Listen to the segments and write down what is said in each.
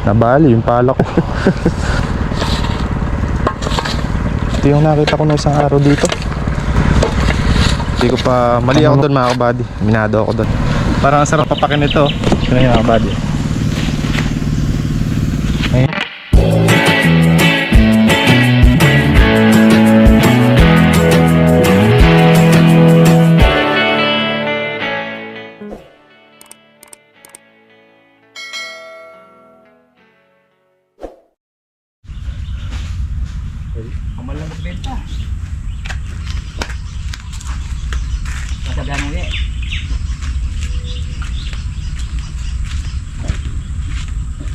Nabali yung pala ko. Ito yung nakita ko na isang araw dito. Hindi ko pa, mali ako doon mga kabady. Minado ako doon. Parang ang sarap papakin ito. Ito na yung mga kabady. Ayan. Kamal lang magbenta. Masabihan mo yan.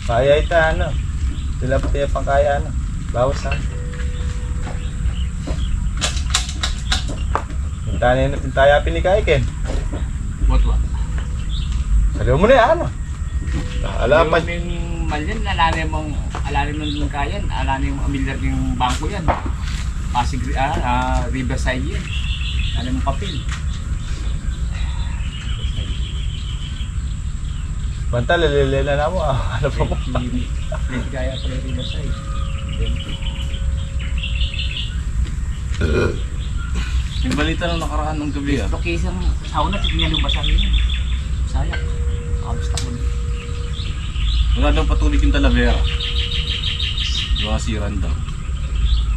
Kaya ito ano. Sila pati pang kaya ano. Bawas ha. Tintanin natin tayo ni Kaiken. Botwa. Saliw mo na yan ano. Alapan. Yung malyan, alalim ng kayan, alalim yung amilyar yung bangko yan. Pasig, Riverside yan. Alalim yung papel. Banta, lalilila na mo. Ano pa mo? Hindi kaya pala yung Riverside. Yung balita nung nakaraan ng gabi Location, sauna, tignan yung basahin yun. Sayang. Kamusta ko. wala daw patuloy yung Talavera. Yung asiran daw.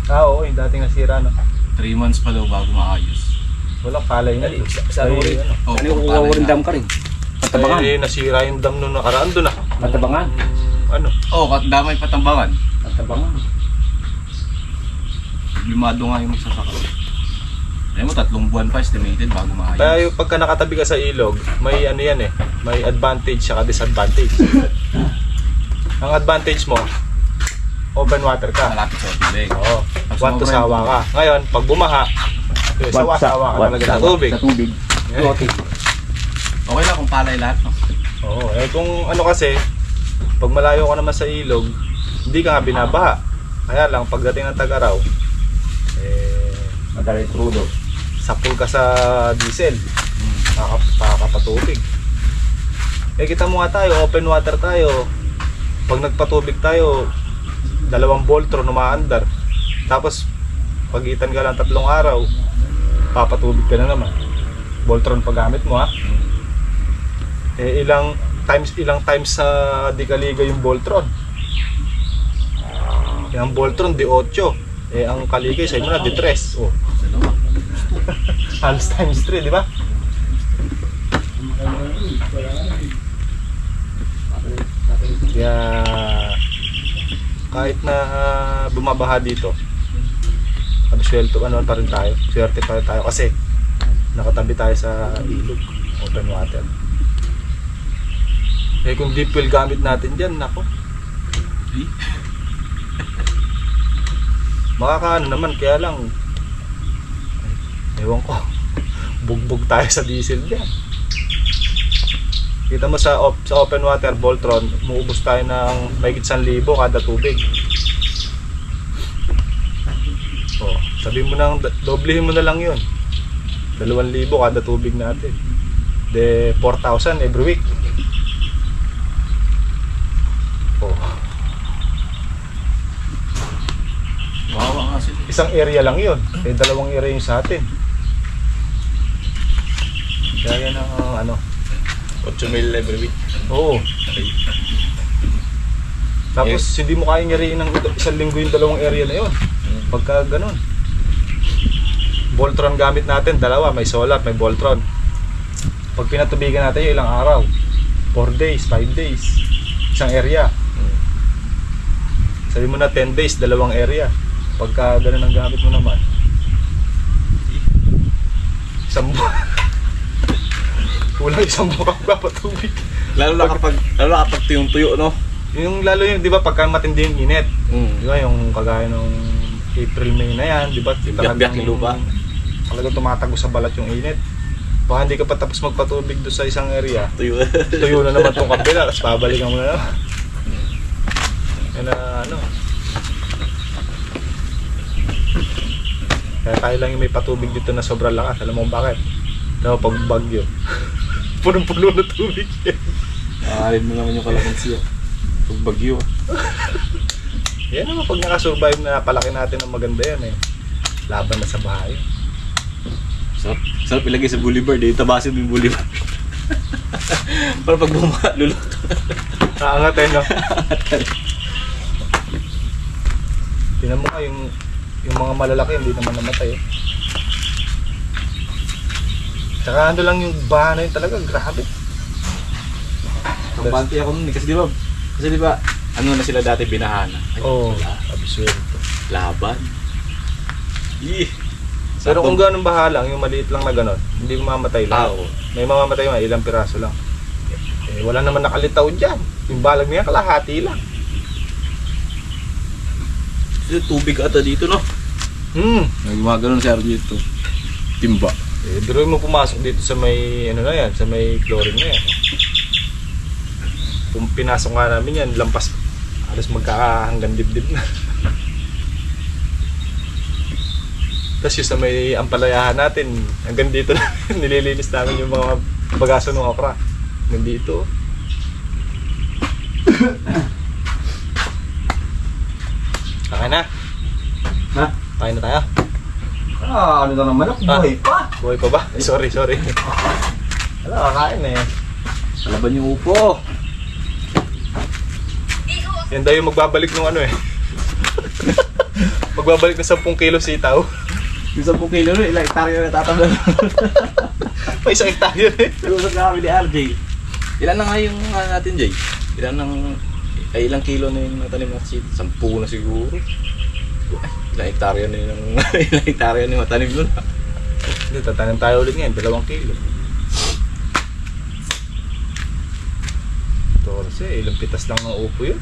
Oo, yung dating nasira no. 3 months pa daw bago maayos. Walang palay na. Sa rin. Oh, Ano yung kukuha rin dam ka rin? Patabangan. Eh, nasira yung dam nung nakaraan doon ah. Patabangan. Ano? oh, damay patambangan. Patabangan. Lumado nga yung magsasaka. Alam mo, 3 buwan pa estimated bago maayos. Kaya yung pagka nakatabi ka sa ilog, may ano yan eh. May advantage saka disadvantage. Ang advantage mo, open water ka. Malapit sa tubig. Oo. Pag Want to sumobra sawa yung ka. Ngayon, pag bumaha, sawa-sawa ka talaga sa tubig. Sa tubig. Floating. Okay lang kung palay lahat. No? Oo. Eh kung ano kasi, pag malayo ka naman sa ilog, hindi ka nga binabaha. Kaya lang, pagdating ng tag-araw, Madali crudo. sapul ka sa diesel. Kakapatubig. Eh kita mo nga tayo, open water tayo. Pag nagpatubig tayo, 2 Voltron umaandar. Tapos pagitan ka lang 3 araw, papatubig ka na naman. Voltron paggamit mo ha. Eh ilang times sa di kaliga yung Voltron. Yung Voltron di 8. Eh ang kaligay sa mo na di 3. Oh. Dalawa. Halos times 3, di ba? Kaya kahit na bumabaha dito, absuelto ano pa rin tayo, swerte pa rin tayo kasi nakatabi tayo sa ilog, open water. Eh kung deep well gamit natin dyan, nako, makakaano naman, kaya lang ewan ko, bugbog tayo sa diesel dyan. Kita mo sa open water Voltron, umuubos tayo ng mahigit 1,000 kada tubig. Oh, sabihin mo nang doblehin mo na lang 'yun. 2,000 kada tubig natin. De 4,000 every week. Oh, Wawa nga sila. isang area lang 'yun. Eh 2 area yung sa atin. Kaya yan ang ano, 8,000 every week. oo. Tapos hindi mo kayang nyariin ng 1 linggo yung 2 area na 'yon. Pagka ganun. Voltron gamit natin, 2, may solar, may Voltron. Pag pinatubigan natin yung ilang araw, 4 days, 5 days, isang area. Sabi mo na 10 days, 2 area. Pagka ganun ang gamit mo naman, isang buwan. Kulang isang buwan ka patubig. Lalo na kapag tuyong-tuyo, no? Yung lalo yung, di ba, pagka matindi yung init, di ba, yung kagaya nung April, May na yan, di ba, Biyak-biyak yung lupa. talagang tumatago sa balat yung init. Baka hindi ka pa tapos magpatubig doon sa isang area, Tuyo. tuyo na naman tong kabila, tapos babalikan mo na naman. Yan na ano. Kaya tayo lang yung may patubig dito na sobrang lakas. Alam mo bakit? Alam mo, pag bagyo, punong-puno na tubig yan. Aarin mo naman yung kalamansi. Pag bagyo. Yan naman, pag nakasurvive na palaki natin ng maganda yan eh. Laban na sa bahay. Sarap ilagay sa boulevard eh. Tabasin mo yung boulevard. Para pag bumaha, luluto. Naangat eh, no? Tingnan mo nga, yung mga malalaki hindi naman namatay eh. Tsaka ano lang yung baha na yun talaga, grabe. Kampante ako nun eh. Kasi di ba, ano na sila dati binahana. Ay, Oo, wala. absurdo. Laban. Pero kung ganun baha lang, yung maliit lang na gano'n, hindi mamatay lang. Oo. May mamamatay man, ilang piraso lang. Eh, wala naman nakalitaw dyan. Yung balag niya, kalahati lang. Tubig ata dito, no? Gumagano'n si RJ ito. Timba. Eh, pero mo pumasok dito sa may, ano na yan, sa may chlorine na yan. Kung pinasok nga namin yan, lampas, halos magkakahanggang dibdib na. Tapos yung sa may ampalayahan natin, hanggang dito na, nililinis namin yung mga bagaso ng okra. Hanggang dito. Kain na. Ha? Kain na tayo. Ano na naman ako? Buhay pa! Buhay pa ba? Sorry. Wala, kakain eh. Salaban yung upo. Yan daw yung magbabalik ng ano eh. Magbabalik ng 10 kilo sitaw. Yung 10 kilo nun, ilang hektarya na tatamlan. May 1 hektarya eh. Nag-usap na kami ni RJ. Ilan na nga yung natin, Jay? Ilang kilo na yung natanim natin? 10 na siguro. Ilang hektarya na yung ilang hektarya na yung matanim nun. Hindi, tatanim tayo ulit ngayon, 2 kilo. Torse, ilang pitas lang ng upo yun.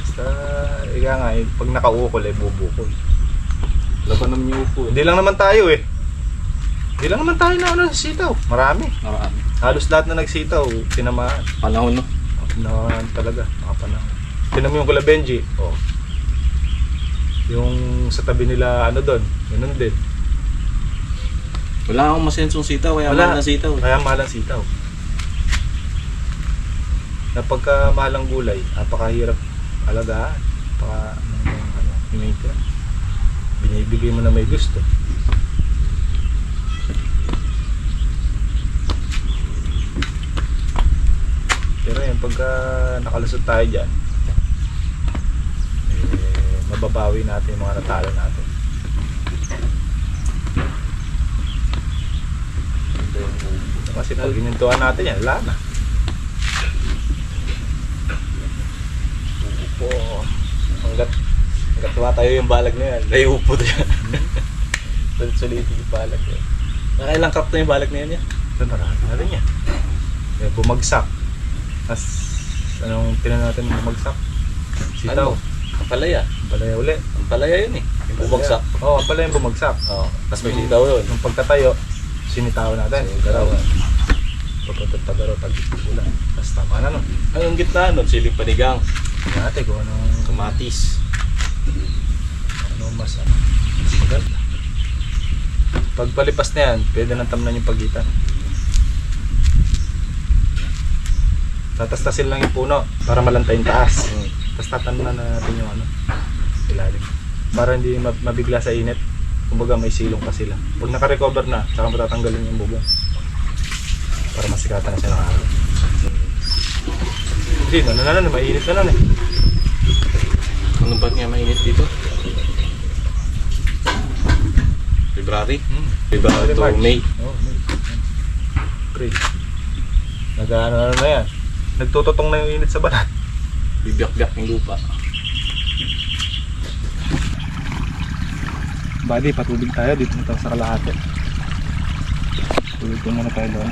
Basta, ika nga, pag nakaukol eh, bubukol. Laban naman yung upo. Hindi lang naman tayo eh. Hindi lang naman tayo na ano, sitaw. Marami. Marami. Halos lahat na nagsitaw, tinamaan. Panahon, no? Tinamaan talaga, makapanahon. Tinan mo yung Kula Benji. Oh. Yung sa tabi nila, ano doon, ganun din. Wala akong masensong sitaw, kaya mahal na sitaw. Kaya mahal ang sitaw. Napagka mahal ang gulay, napakahirap alagaan. I-maintain. Binibigay mo na may gusto. Pero yan, pagka nakalusot tayo dyan, mababawi natin yung mga natalo natin. Kasi pag hinintuan natin yan, wala na. Upo. Hanggat tumatayo yung balag na yan, ay upo na yan. Sulit-sulitin yung balag yan. Nakailang cup na yung balag na yan yan? Ito marami na rin yan. Bumagsak. Tapos, anong tinan natin bumagsak? Sitaw. Ang palaya. Palaya uli. Ang palaya yun eh. Yung bumagsak. Oo, palaya yung bumagsak. Oo. Tapos may sitaw yun. Nung pagtatayo, sinitaw natin. Sinitaw. Pagkatagaro, tag-ulan. Tapos tama na no. Anong gitna nun? Siling panigang. Ate, kung anong Kamatis. mas maganda. Pagpalipas na yan, pwede nang tamnan yung pagitan. Tatastasin lang yung puno para malantay yung taas. Tapos tatanman na natin yung ano, ilalim. Para hindi mabigla sa init. Kumbaga may silong pa sila. Pag naka-recover na, saka matatanggalin yung bubong. Para masikatan na siya ng araw. Hindi, mainit na nun eh. Ano ba't nga mainit dito? February? February to March. May. Oh, May. April. Nag-ano na yan. Nagtututong na yung init sa balat. Bibiyak-biyak yung lupa. Buddy, patubig tayo dito na sa kalahati. Tubig ko muna tayo doon.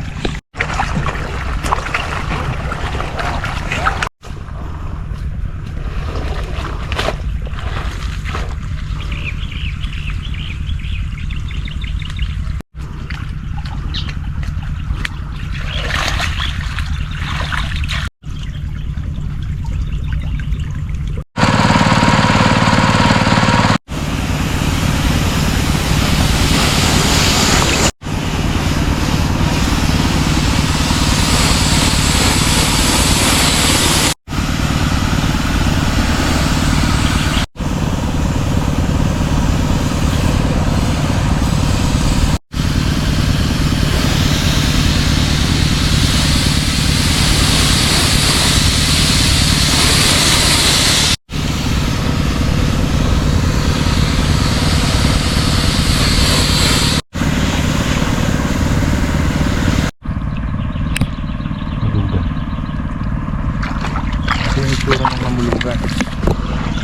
namulugan.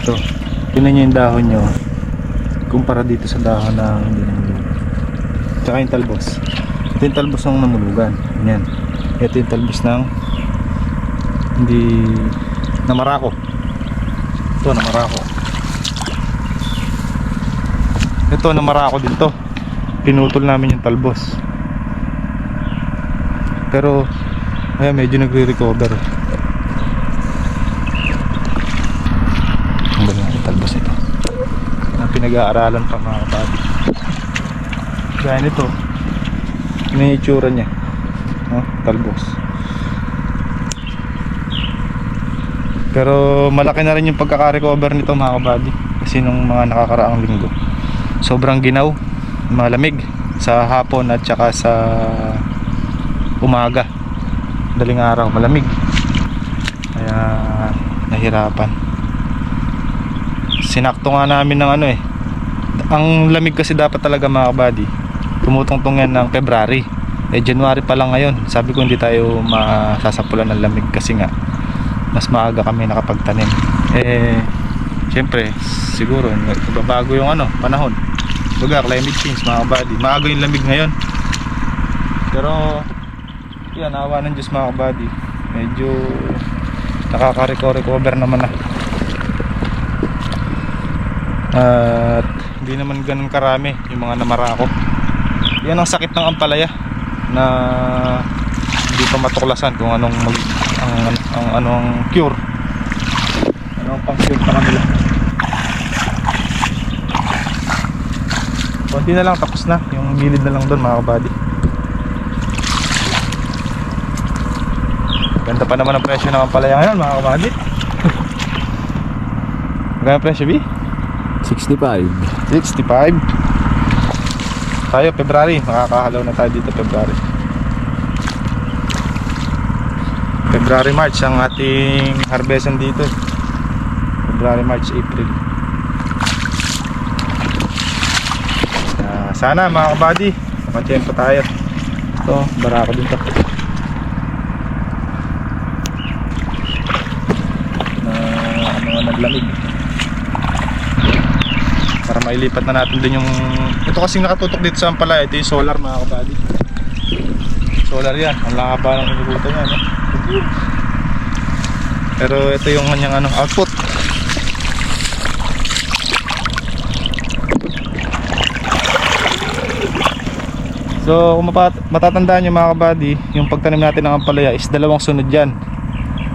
Ito, tingnan nyo yung dahon nyo kumpara dito sa dahon na hindi namulugan. Tsaka yung talbos. Ito yung talbos ng namulugan. Yan. Ito yung talbos ng hindi na marako. Ito na marako. Ito na marako din to. Pinutol namin yung talbos. Pero ay medyo nagre-recover. Ang galing ng talbos ito. Na pinag-aaralan pa mga kapatid. Gaya nito. Ito yung itsura niya. Talbos. Pero malaki na rin yung pagkaka-recover nito mga kabady. Kasi nung mga nakakaraang linggo sobrang ginaw, malamig sa hapon at saka sa umaga, daling araw malamig, kaya nahirapan. Sinakto nga namin ng ano ang lamig kasi dapat talaga mga kabady tumutungtong yan ng February. January pa lang ngayon, sabi ko hindi tayo masasapulan ng lamig kasi nga mas maaga kami nakapagtanim. Syempre siguro nagbabago yung panahon, climate change mga kabady, maaga yung lamig ngayon. Pero yan, awa ng Diyos mga kabady, medyo nakaka-recover naman na. At hindi naman ganun karami yung mga namarako. Yan ang sakit ng ampalaya na hindi pa matuklasan kung anong anong cure, anong pang cure pa kanila. Konti na lang, tapos na yung gilid na lang doon mga kabady. Ganda pa naman ang presyo ng ampalaya ngayon mga kabady. Magkano presyo, B? 65. 65. Tayo February, makakahalaw na tayo dito February. February, March ang ating harvestan dito. February, March, April. Sana mga kabady matiyempo tayo. Ito, barako din to. Naglamig. Para mailipat na natin din yung ito kasing nakatutok dito sa ampalaya. Ito yung solar mga kabady. Solar yan, ang laka ng inubutan yan, no? Pero ito yung kanyang output. So kung matatandaan nyo mga kabady, yung pagtanim natin ng ampalaya is dalawang sunod yan.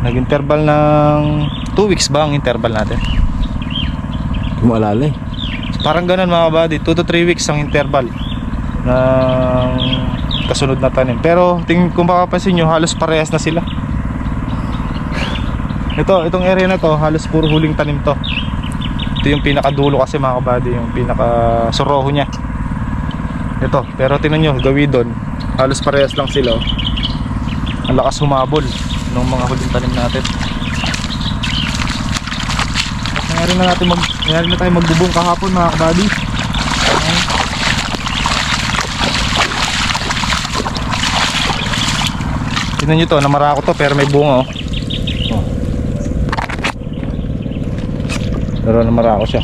Nag-interval ng 2 weeks ba ang interval natin? Maalala Parang ganun mga kabady, 2 to 3 weeks ang interval ng kasunod na tanim. Pero kung makapansin nyo, halos parehas na sila. Itong area na to, halos puro huling tanim to. Ito yung pinakadulo kasi mga kabady, yung pinaka soroho niya. Ito, pero tingnan nyo, gawidon, halos parehas lang sila. Ang lakas humabol ng mga huling tanim natin. Nangyari na tayo magbubong kahapon mga kabady. Tingnan nyo to, namarako to pero may bunga Pero namarako siya.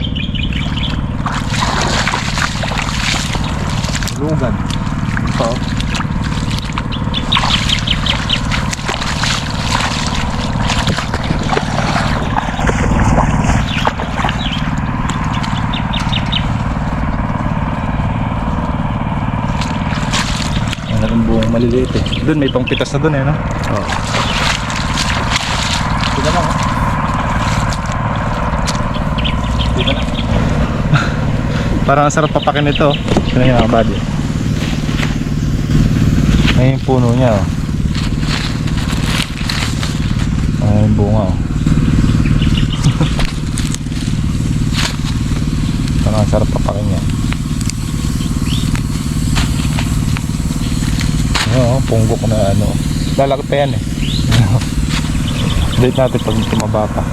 Lugan. Ito. Buong maliliit Doon may pangpitas na doon no? Oo. Tignan lang Tignan lang. Parang sarap papakin ito. Tignan nyo mga kabady. Ngayon yung puno niya Ngayon yung bunga Parang sarap papakin niya. Punggok na lalaki pa yan date natin pag tumaba pa.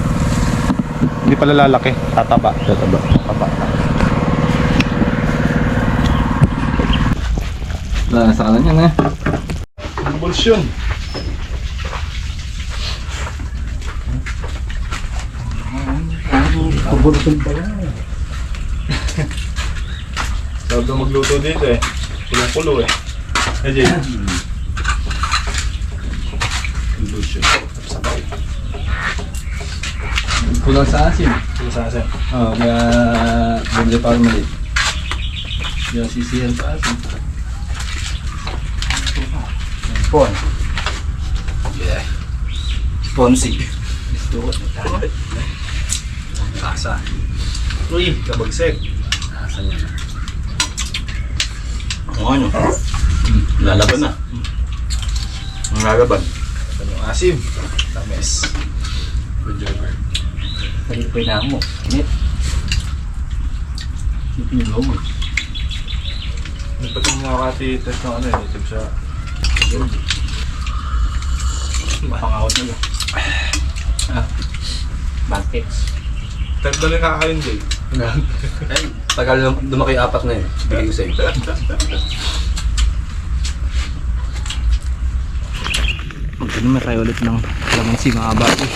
Hindi pala lalaki, tataba. Wala sa kanan yan Emulsion. Burutol pa yan. Sarap na magluto dito eh. Pulo-pulo eh. Jay. Sabaw. Kulang sa asin. Pulo sa asin. Oo, kaya bumili pa rin mali. Yung sisihan sa asin. Pon. Yeah. Sponsi. Gusto ko. Kasa. Uy, kabagsek. Asan yan? Ano? Lalaban na. Ang lalaban. Ano yung asim? Tamis. Palipoy na mo. Init. Ipinigaw mo. Nagpatong mga kati-test ng ano eh. YouTube sa... Pangawat nila. Baskets. Type na rin nakakain, Jay. Ay, tagal na lumaki 4 na yun. Bigay ko sa'yo. Magkano tayo ulit ng kalamansi mga kabady.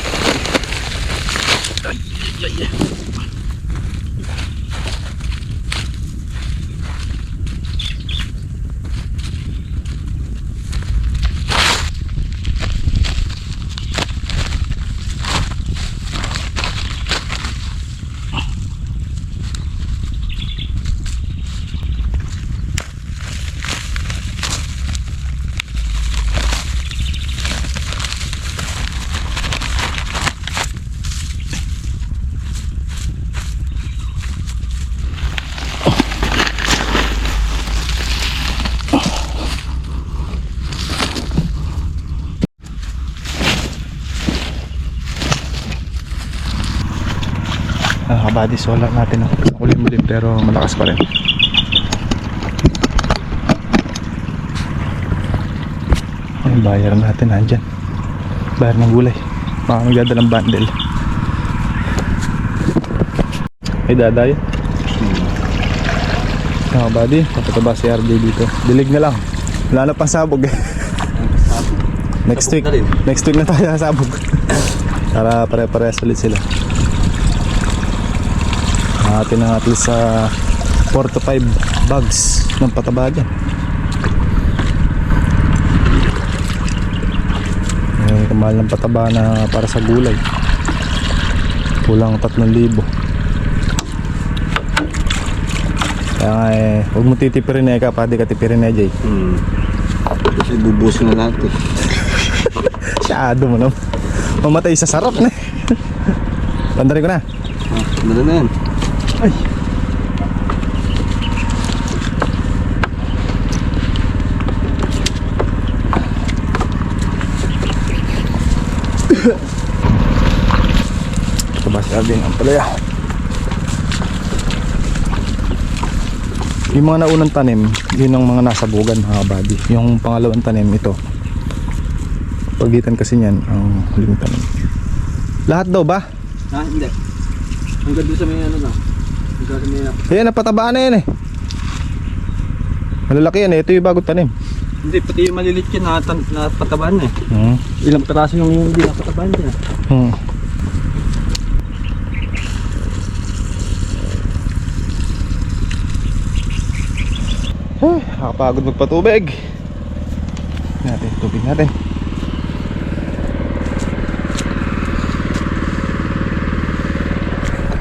Kabady, solar natin kulim-mulim pero malakas pa rin. Ang bayar natin nandyan, bayar ng gulay, baka magdadalang bundle ay dadayo. Kabady, papataba si RJ dito, dilig na lang, wala na pang sabog eh. Next week na tayo sabog para pare-parehas ulit sila. Atin ang at least sa 4 to 5 bags ng pataba dyan. Kamahal ng pataba na para sa gulay, kulang 3,000. Kaya nga eh, huwag mo titipirin eh, kapadi ka tipirin eh, Jay. Kasi bubusin na natin. Siyado mo naman, mamatay sa sarap na. Pandarin ko na. Ano na yan? Ay. Kabasya din ang palaya. Yung mga naunang tanim, yun ang mga nasabugan mga kabady. Yung pangalawang tanim ito. Pagitan kasi niyan ang huling tanim. Lahat daw ba? Hindi. Hanggang doon sa may ano na. Ayan, napatabaan na yan eh. Malalaki yan eh. Ito yung bagong tanim. Hindi, pati yung malilit yan napatabaan na eh. Ilang peraso yung hindi napatabaan dyan. Nakapagod magpatubig. Natin, tubig natin.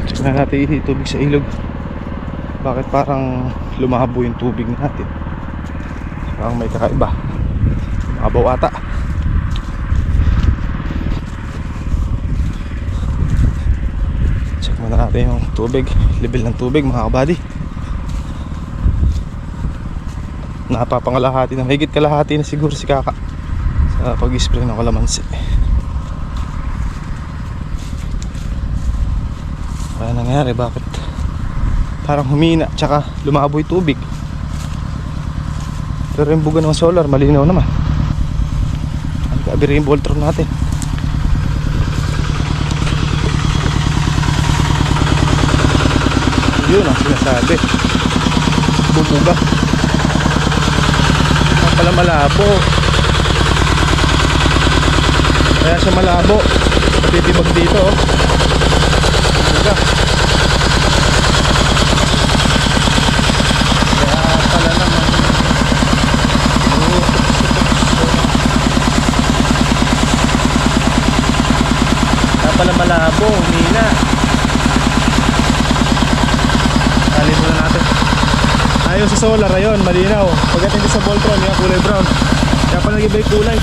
Check na natin yung tubig sa ilog. Bakit parang lumabo yung tubig natin? Parang may kakaiba. Mabaw ata. Check muna natin yung tubig, level ng tubig mga kabady. Napapangalahati na, mahigit kalahati na siguro si Kaka sa pag-spray ng kalamansi. Ano nangyari? Bakit parang humina tsaka lumabo yung tubig? Pero yung buga ng solar malinaw naman. Ang kabiri yung Voltron natin. Yun ang sinasabi, bumuga pala, malabo. Kaya siya malabo. Titibag dito oh. Bumuga. pala malabo, humina. Alin muna natin. Ayun sa solar, ayun, malinaw. Pagdating din sa Voltron, yung kulay brown. Kaya pala nag-iba yung kulay.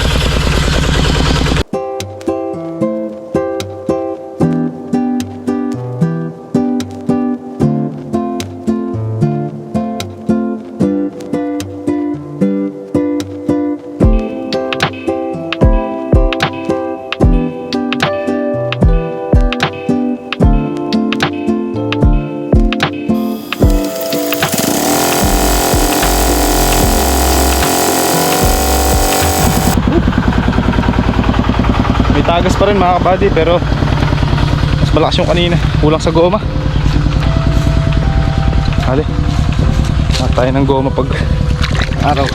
May tagas pa rin mga kabady, pero mas malakas yung kanina. Kulang sa goma. Hali, tayo ng goma pag araw.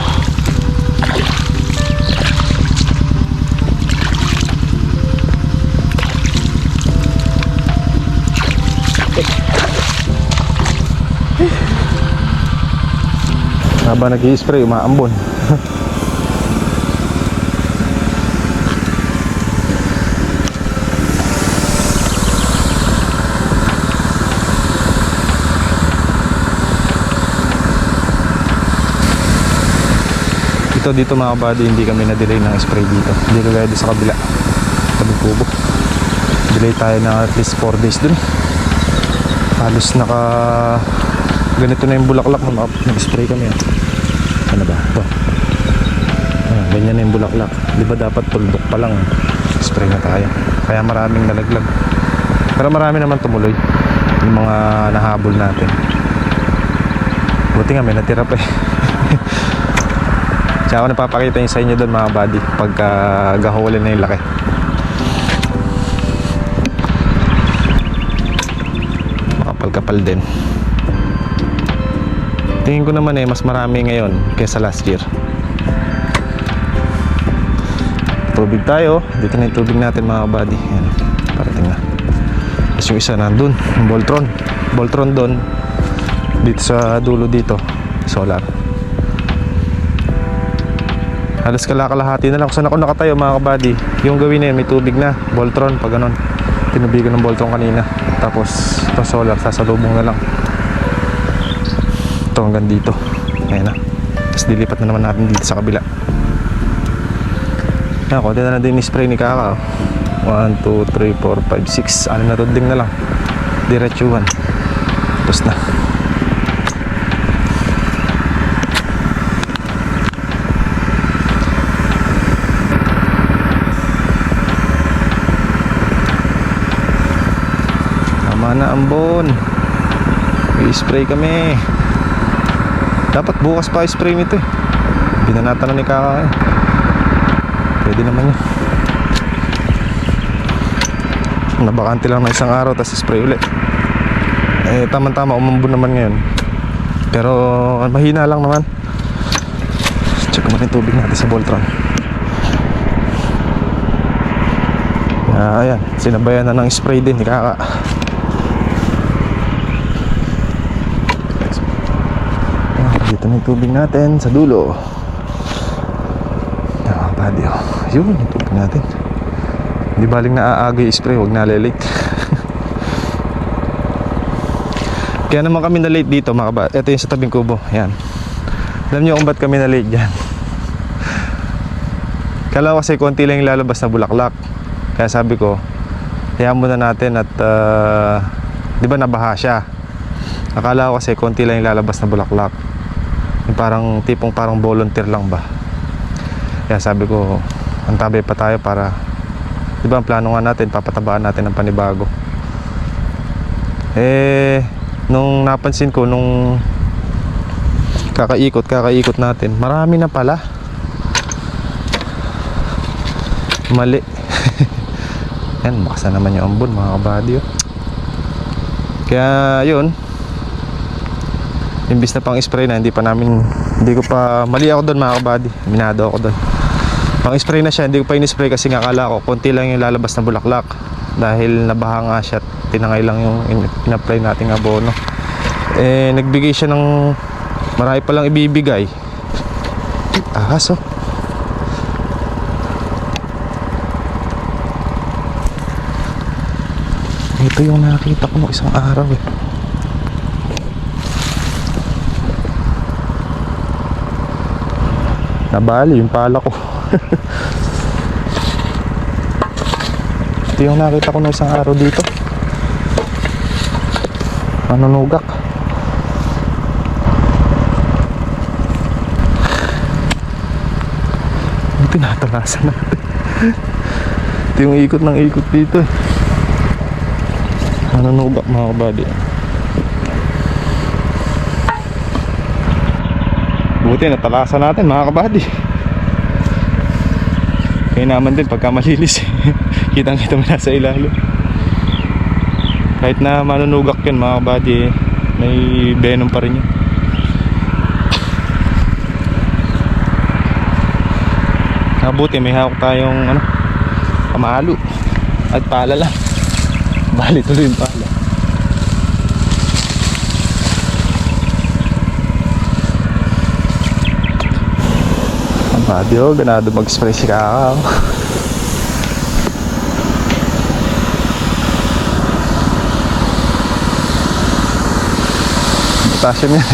Habang nag-i-spray, umaambon. Dito mga kabady, hindi kami na-delay ng spray dito. Hindi kagaya doon sa kabila, Tabing Kubo. Delay tayo na at least 4 days dun. Halos naka ganito na yung bulaklak na nag-spray kami. Ano ba? Ito. Ayan, ganyan na yung bulaklak. Di ba dapat tuldok pa lang spray na tayo? Kaya maraming nalaglag. Pero marami naman tumuloy yung mga nahabol natin. Buti nga may natira pa eh. Kaya ako napapakita yung sa inyo doon mga buddy pagka gahuli na yung laki. Makapal-kapal din. Tingin ko naman mas marami ngayon kaysa last year. Tubig tayo. Dito na yung tubig natin mga buddy. Ayan, parating na. Tapos yung isa nandun, yung Voltron doon. Dito sa dulo dito, solar. Halos kalakalahati na lang. Kung saan ako nakatayo mga kabady, yung gawin na yun, may tubig na, Voltron, pag ganon. Tinubigan ng Voltron kanina. Tapos ito solar, sasalubong na lang. Ito hanggang dito. Ayan na. Tapos dilipat na naman natin dito sa kabila. Ayan, konti na din ni-spray ni Kaka. 1, 2, 3, 4, 5, 6. Anim na tudling na lang. Diretsuhan. Tapos na. Na ambon, i-spray kami. Dapat bukas pa i-spray nito eh. Binanatan na ni Kaka eh. Pwede naman yun. Nabakante lang na isang araw tapos spray ulit. Eh tama-tama umambon naman ngayon. Pero mahina lang naman. Check naman yung tubig natin sa Voltron. Ayan, sinabayan na ng spray din ni Kaka. Dito na yung tubig natin sa dulo. Nakapadi oh. Yun yung tubig natin. Hindi baling naaagay spray, huwag na-late. Kaya naman kami na late dito mga kabady. Ito yung sa Tabing Kubo. Yan. Alam nyo kung ba't kami na late dyan? Kala ko kasi konti lang yung lalabas na bulaklak. Kaya sabi ko, hayaan muna natin at di ba nabaha siya? Akala ko kasi konti lang yung lalabas na bulaklak. Yung parang tipong parang volunteer lang ba. Kaya sabi ko antabay pa tayo para, di ba ang plano nga natin, papatabaan natin ng panibago. Eh nung napansin ko nung kakaikot natin, marami na pala. Mali. Yan, makasa naman yung ambon mga kabady oh. Kaya yun, imbis na pang spray na, hindi ko pa, mali ako doon mga kabady, minado ako doon. Pang spray na siya, hindi ko pa in-spray kasi nga akala ko konti lang yung lalabas na bulaklak. Dahil nabaha nga siya, tinangay lang yung in-apply nating abono. Eh, nagbigay siya ng marami palang ibibigay. Ahas oh. Ito yung nakita ko nung isang araw eh. Nabali yung pala ko. Ito yung nakita ko nung isang araw dito. Manunugak. Yung tinatalasan natin. Ito yung ikot ng ikot dito eh. Manunugak mga kabady. Buti natalasan natin mga kabady. Kaya naman din pagka malilis kitang kita mo nasa ilalim. Kahit na manunugak yun mga kabady, may venom pa rin yun. Mabuti may hawak tayong kamalo at pala lang. Bali tuloy yung pala. Ang badyo, ganado mag-spray si Kakao. Potassium yan.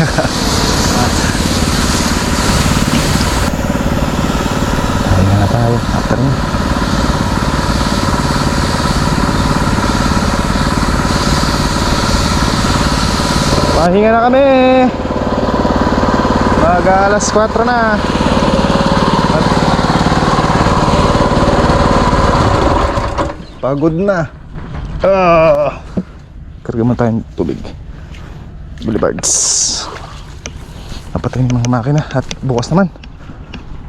Ayun na tayo. After mo. Pahinga na kami. Mag alas 4 na. Pagod na. Karga mo tayong tubig. Boulevards. Napatay yung mga makina. At bukas naman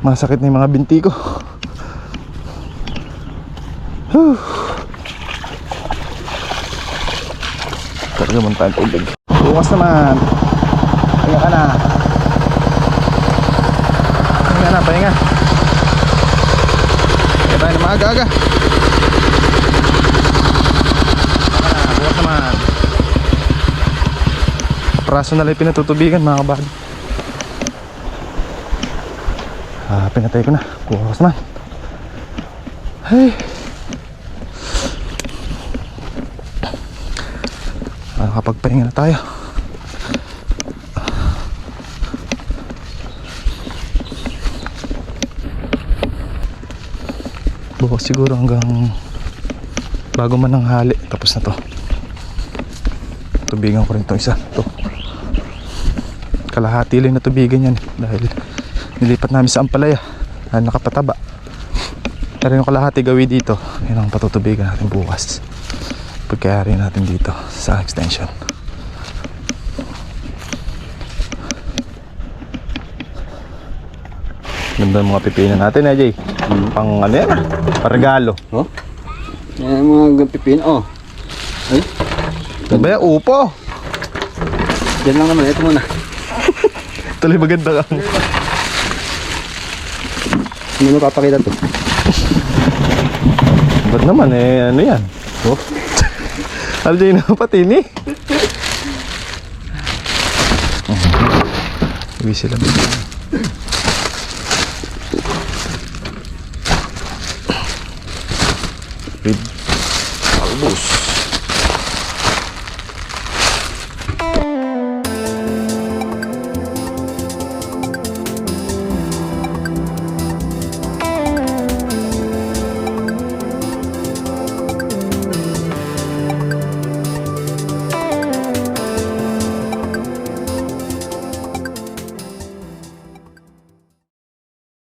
masakit na yung mga binti ko. Karga mo tayong tubig. Bukas naman. Pahinga ka na. Pahinga na, pahinga. Kaya tayo na maaga-aga. Bukas naman. Praso na lang pinatutubigan mga kabady. Pinatay ko na. Bukas naman. Hey. Nakapagpahinga na tayo. Bukas siguro hanggang bago man ng hali. Tapos na to. Tubigan ko rin itong isa. Ito. Kalahati lang na tubigan yan. Dahil nilipat namin sa Ampalaya. Dahil nakapataba. Pero yung kalahati gawin dito. Yun ang patutubigan natin bukas. Pagkayari natin dito sa extension. Ganda ng mga pipinan natin Jay. Pang ano yan regalo. Oh? Yan mga pipin. Oh. Ay. Ano ba yan? Upo. Yan lang naman. Ito muna. Tuloy maganda ka. Hindi mo papakita to. Ba't naman ano yan? Oh. Aljay na patini. Uwi sila. Albus.